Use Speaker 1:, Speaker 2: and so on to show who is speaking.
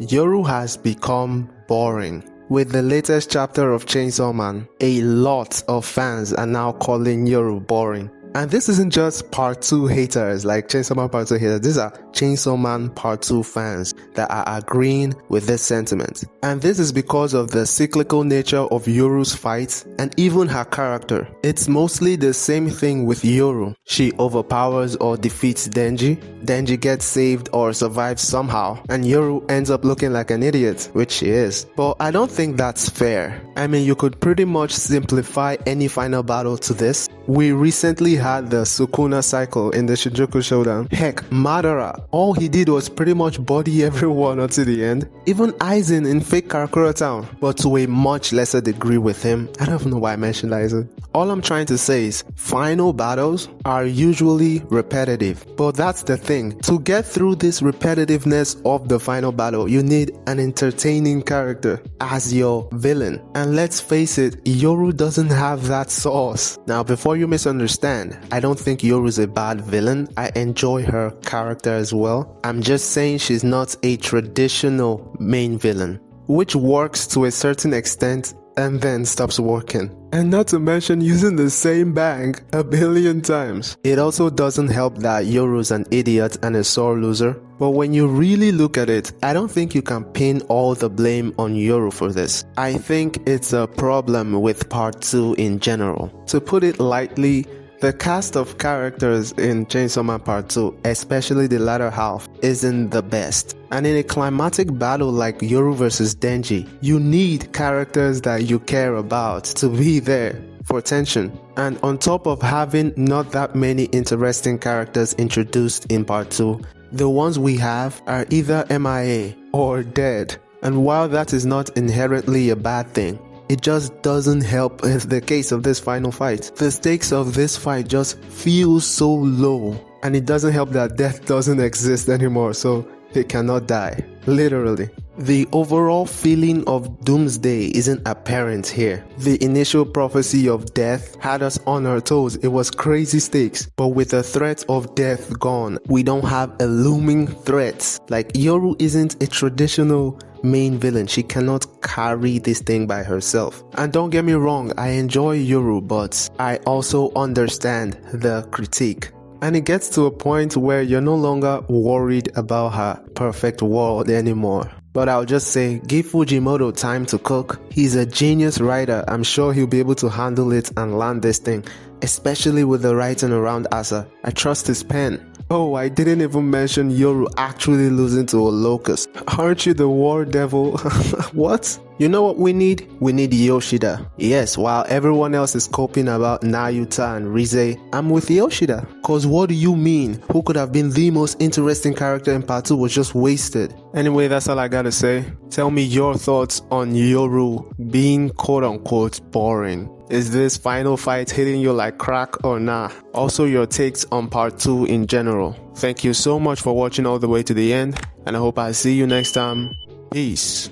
Speaker 1: Yoru has become boring. With the latest chapter of Chainsaw Man, a lot of fans are now calling Yoru boring. And this isn't just part 2 haters like Chainsaw Man part 2 haters. These are Chainsaw Man part 2 fans that are agreeing with this sentiment. And this is because of the cyclical nature of Yoru's fights and even her character. It's mostly the same thing with Yoru. She overpowers or defeats Denji. Denji gets saved or survives somehow. And Yoru ends up looking like an idiot, which she is. But I don't think that's fair. I mean, you could pretty much simplify any final battle to this. We recently had the Sukuna cycle in the Shinjuku Showdown. Heck, Madara, all he did was pretty much body everyone until the end. Even Aizen in fake Karakura Town, but to a much lesser degree with him. I don't know why I mentioned Aizen. All I'm trying to say is, final battles are usually repetitive. But that's the thing. To get through this repetitiveness of the final battle, you need an entertaining character as your villain. And let's face it, Yoru doesn't have that sauce. Now, before you misunderstand, I don't think Yoru's a bad villain. I enjoy her character as well. I'm just saying she's not a traditional main villain, which works to a certain extent and then stops working. And not to mention using the same bang a billion times. It also doesn't help that Yoru's an idiot and a sore loser. But when you really look at it, I don't think you can pin all the blame on Yoru for this. I think it's a problem with part 2 in general. To put it lightly, the cast of characters in Chainsaw Man Part 2, especially the latter half, isn't the best. And in a climatic battle like Yoru vs Denji, you need characters that you care about to be there for tension. And on top of having not that many interesting characters introduced in Part 2, the ones we have are either MIA or dead. And while that is not inherently a bad thing, it just doesn't help in the case of this final fight. The stakes of this fight just feel so low. And it doesn't help that death doesn't exist anymore, so he cannot die. Literally. The overall feeling of doomsday isn't apparent here. The initial prophecy of death had us on our toes. It was crazy stakes. But with the threat of death gone, we don't have a looming threat. Like, Yoru isn't a traditional main villain. She cannot carry this thing by herself. And don't get me wrong, I enjoy Yoru, but I also understand the critique. And it gets to a point where you're no longer worried about her perfect world anymore. But I'll just say, give Fujimoto time to cook. He's a genius writer. I'm sure he'll be able to handle it and land this thing, especially with the writing around Asa. I trust his pen. Oh, I didn't even mention Yoru actually losing to a locust. Aren't you the war devil? What? You know what we need? We need Yoshida. Yes, while everyone else is coping about Nayuta and Rize, I'm with Yoshida. Cause what do you mean? Who could have been the most interesting character in part 2 was just wasted. Anyway, that's all I gotta say. Tell me your thoughts on Yoru being quote unquote boring. Is this final fight hitting you like crack or nah? Also your takes on part 2 in general. Thank you so much for watching all the way to the end, and I hope I see you next time. Peace.